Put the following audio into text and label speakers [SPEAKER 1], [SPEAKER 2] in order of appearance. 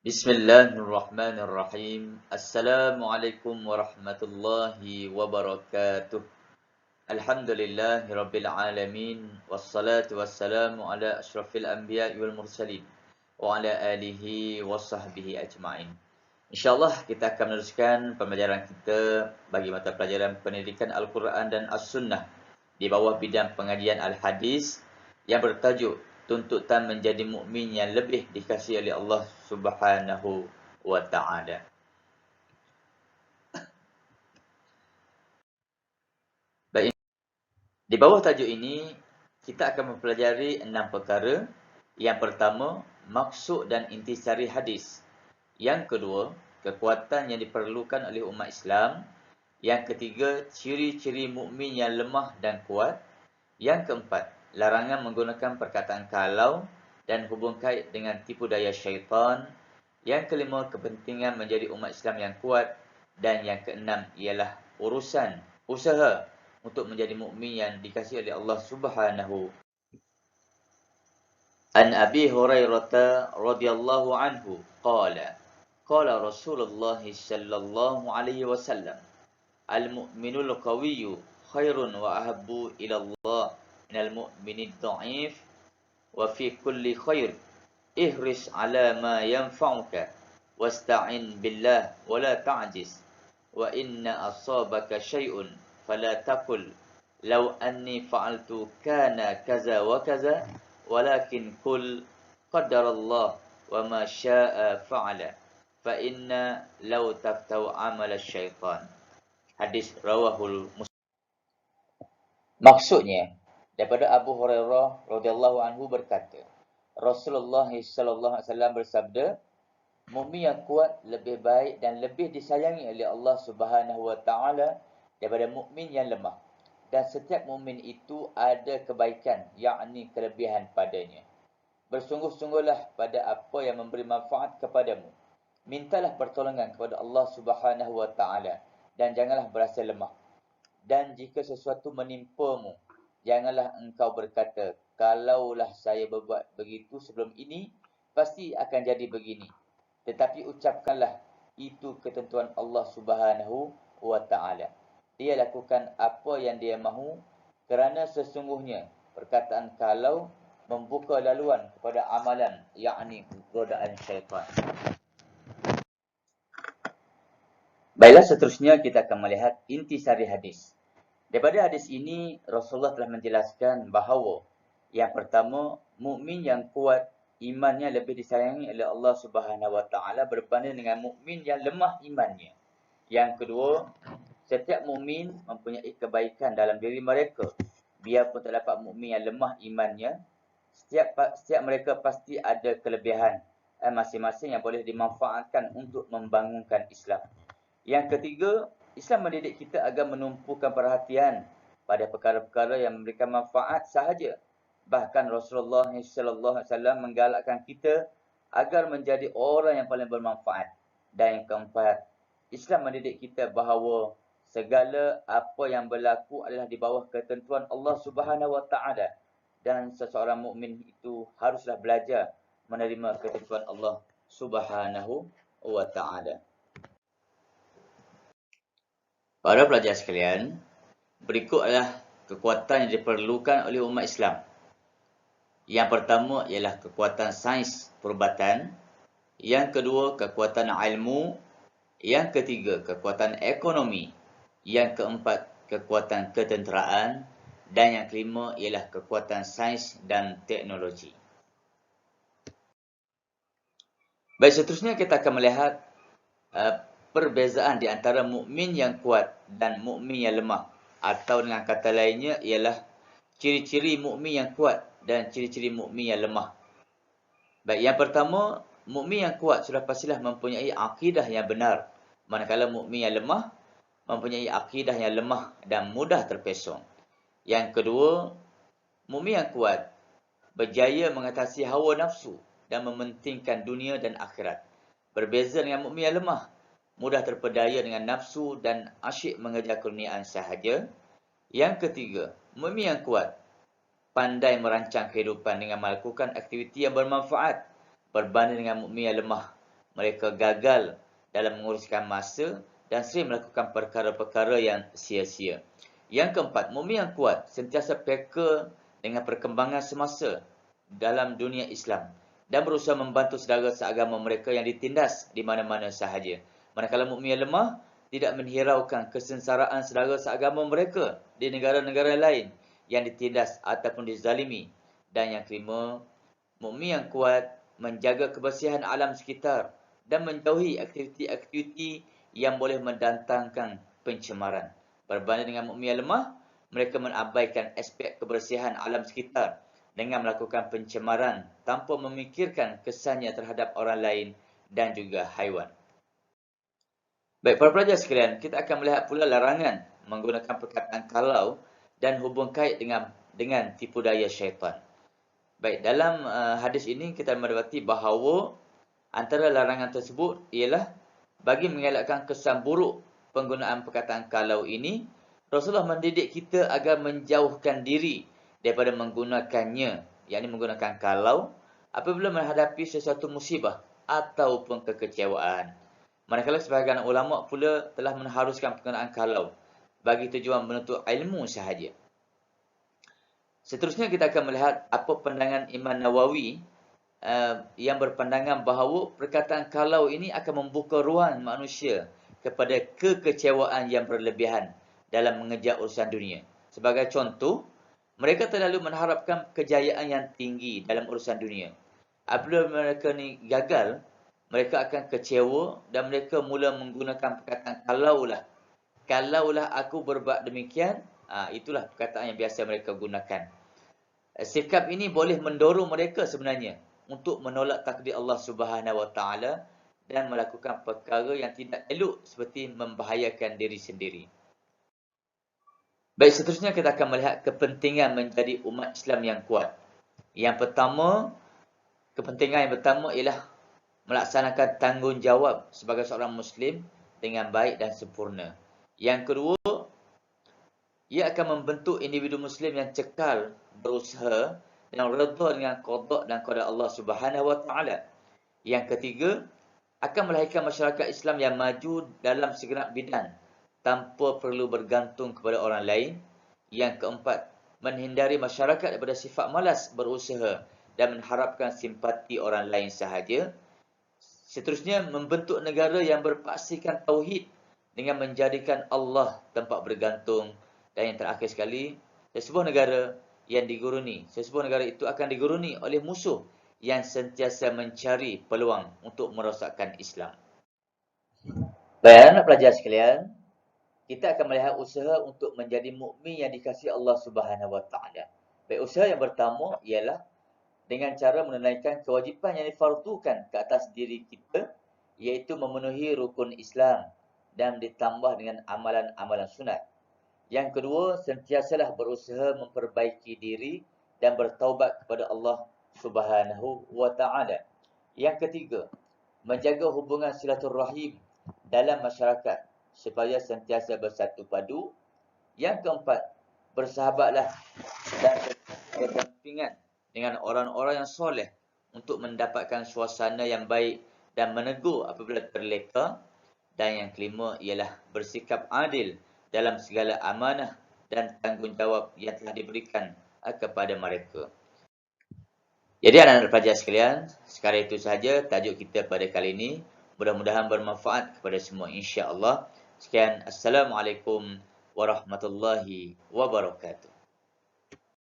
[SPEAKER 1] Bismillahirrahmanirrahim. Assalamualaikum warahmatullahi wabarakatuh. Alhamdulillahirabbil alamin wassalatu wassalamu ala asyrafil anbiya'i wal mursalin wa ala alihi washabbihi ajmain. Insyaallah kita akan meneruskan pembelajaran kita bagi mata pelajaran pendidikan Al-Quran dan As-Sunnah di bawah bidang pengajian Al-Hadis yang bertajuk tuntutan menjadi mukmin yang lebih dikasihi oleh Allah Subhanahu wa taala. Baik, di bawah tajuk ini kita akan mempelajari 6 perkara. Yang pertama, maksud dan intisari hadis. Yang kedua, kekuatan yang diperlukan oleh umat Islam. Yang ketiga, ciri-ciri mukmin yang lemah dan kuat. Yang keempat, larangan menggunakan perkataan kalau dan hubung kait dengan tipu daya syaitan. Yang kelima, kepentingan menjadi umat Islam yang kuat. Dan yang keenam ialah urusan usaha untuk menjadi mukmin yang dikasihi oleh Allah Subhanahu. An Abi Hurairah radhiyallahu anhu qala qala Rasulullah sallallahu alaihi wasallam al-mu'minul qawiyyu khairun wa ahabbu ila Allah minal mu'minid dha'if wa fi kulli khair ihris ala ma yanfa'uka wasta'in billah wa la ta'jiz wa inna asabaka syai'un fala taqul law anni fa'altu kana kaza wa kaza walakin qul qaddarallah wa ma syaa'a fa'ala fa inna law taftau amala syaitan. Hadis rawahul Muslim. Maksudnya, daripada Abu Hurairah radhiyallahu anhu berkata, Rasulullah sallallahu alaihi wasallam bersabda, mukmin yang kuat lebih baik dan lebih disayangi oleh Allah Subhanahu wa taala daripada mukmin yang lemah. Dan setiap mukmin itu ada kebaikan, yakni kelebihan padanya. Bersungguh-sungguhlah pada apa yang memberi manfaat kepadamu. Mintalah pertolongan kepada Allah Subhanahu wa taala dan janganlah berasa lemah. Dan jika sesuatu menimpamu, janganlah engkau berkata, kalaulah saya berbuat begitu sebelum ini, pasti akan jadi begini. Tetapi ucapkanlah itu ketentuan Allah Subhanahu wa taala. Dia lakukan apa yang dia mahu kerana sesungguhnya perkataan kalau membuka laluan kepada amalan, yakni godaan syaitan. Baiklah, seterusnya kita akan melihat intisari hadis. Daripada hadis ini, Rasulullah telah menjelaskan bahawa yang pertama, mukmin yang kuat imannya lebih disayangi oleh Allah Subhanahu wa taala berbanding dengan mukmin yang lemah imannya. Yang kedua, setiap mukmin mempunyai kebaikan dalam diri mereka. Biarpun terdapat mukmin yang lemah imannya, setiap mereka pasti ada kelebihan masing-masing yang boleh dimanfaatkan untuk membangunkan Islam. Yang ketiga, Islam mendidik kita agar menumpukan perhatian pada perkara-perkara yang memberikan manfaat sahaja. Bahkan Rasulullah SAW menggalakkan kita agar menjadi orang yang paling bermanfaat. Dan yang keempat, Islam mendidik kita bahawa segala apa yang berlaku adalah di bawah ketentuan Allah Subhanahu wa taala dan seseorang mukmin itu haruslah belajar menerima ketentuan Allah Subhanahu wa taala. Para pelajar sekalian, berikut adalah kekuatan yang diperlukan oleh umat Islam. Yang pertama ialah kekuatan sains perubatan. Yang kedua, kekuatan ilmu. Yang ketiga, kekuatan ekonomi. Yang keempat, kekuatan ketenteraan. Dan yang kelima ialah kekuatan sains dan teknologi. Baik, seterusnya kita akan melihat perbezaan di antara mukmin yang kuat dan mukmin yang lemah, atau dengan kata lainnya ialah ciri-ciri mukmin yang kuat dan ciri-ciri mukmin yang lemah. Baik, yang pertama, mukmin yang kuat sudah pastilah mempunyai akidah yang benar, manakala mukmin yang lemah mempunyai akidah yang lemah dan mudah terpesong. Yang kedua, mukmin yang kuat berjaya mengatasi hawa nafsu dan mementingkan dunia dan akhirat. Berbeza dengan mukmin yang lemah, mudah terpedaya dengan nafsu dan asyik mengejar kurniaan sahaja. Yang ketiga, mukmin yang kuat pandai merancang kehidupan dengan melakukan aktiviti yang bermanfaat berbanding dengan mukmin yang lemah. mereka gagal dalam menguruskan masa dan sering melakukan perkara-perkara yang sia-sia. Yang keempat, mukmin yang kuat sentiasa peka dengan perkembangan semasa dalam dunia Islam dan berusaha membantu saudara seagama mereka yang ditindas di mana-mana sahaja. Manakala mukmin yang lemah tidak menghiraukan kesengsaraan saudara seagama mereka di negara-negara lain yang ditindas ataupun dizalimi. Dan yang kelima, mukmin yang kuat menjaga kebersihan alam sekitar dan menjauhi aktiviti-aktiviti yang boleh mendatangkan pencemaran. Berbanding dengan mukmin yang lemah, mereka mengabaikan aspek kebersihan alam sekitar dengan melakukan pencemaran tanpa memikirkan kesannya terhadap orang lain dan juga haiwan. Baik, para pelajar sekalian, kita akan melihat pula larangan menggunakan perkataan kalau dan hubung kait dengan tipu daya syaitan. Baik, dalam hadis ini kita mendapati bahawa antara larangan tersebut ialah bagi mengelakkan kesan buruk penggunaan perkataan kalau ini, Rasulullah mendidik kita agar menjauhkan diri daripada menggunakannya, yakni menggunakan kalau apabila menghadapi sesuatu musibah ataupun kekecewaan. Manakala sebahagian ulama pula telah mengharuskan penggunaan kalau bagi tujuan menuntut ilmu sahaja. Seterusnya kita akan melihat apa pandangan Imam Nawawi yang berpandangan bahawa perkataan kalau ini akan membuka ruang manusia kepada kekecewaan yang berlebihan dalam mengejar urusan dunia. Sebagai contoh, mereka terlalu mengharapkan kejayaan yang tinggi dalam urusan dunia. Apabila mereka ni gagal, mereka akan kecewa dan mereka mula menggunakan perkataan kalaulah aku berbuat demikian, itulah perkataan yang biasa mereka gunakan. Sikap ini boleh mendorong mereka sebenarnya untuk menolak takdir Allah Subhanahu Wa Taala dan melakukan perkara yang tidak elok seperti membahayakan diri sendiri. Baik, seterusnya kita akan melihat kepentingan menjadi umat Islam yang kuat. Kepentingan yang pertama ialah melaksanakan tanggungjawab sebagai seorang Muslim dengan baik dan sempurna. Yang kedua, ia akan membentuk individu Muslim yang cekal, berusaha dan redha dengan qada dan qadar Allah Subhanahu Wa Taala. Yang ketiga, akan melahirkan masyarakat Islam yang maju dalam segenap bidang tanpa perlu bergantung kepada orang lain. Yang keempat, menghindari masyarakat daripada sifat malas berusaha dan mengharapkan simpati orang lain sahaja. Seterusnya, membentuk negara yang berpaksikan tauhid dengan menjadikan Allah tempat bergantung. Dan yang terakhir sekali, sesebuah negara itu akan diguruni oleh musuh yang sentiasa mencari peluang untuk merosakkan Islam. Baik, anak pelajar sekalian, kita akan melihat usaha untuk menjadi mukmin yang dikasihi Allah Subhanahu Wa Taala. Baik, usaha yang pertama ialah dengan cara menunaikan kewajipan yang difardukan ke atas diri kita, iaitu memenuhi rukun Islam dan ditambah dengan amalan-amalan sunat. Yang kedua, sentiasalah berusaha memperbaiki diri dan bertaubat kepada Allah Subhanahu Wa Taala. Yang ketiga, menjaga hubungan silaturahim dalam masyarakat supaya sentiasa bersatu padu. Yang keempat, bersahabatlah dan berdampingan dengan orang-orang yang soleh untuk mendapatkan suasana yang baik dan menegur apabila terleka. Dan yang kelima ialah bersikap adil dalam segala amanah dan tanggungjawab yang telah diberikan kepada mereka. Jadi anak-anak pelajar sekalian, sekarang itu sahaja tajuk kita pada kali ini. Mudah-mudahan bermanfaat kepada semua, insya-Allah. Sekian, Assalamualaikum warahmatullahi wabarakatuh.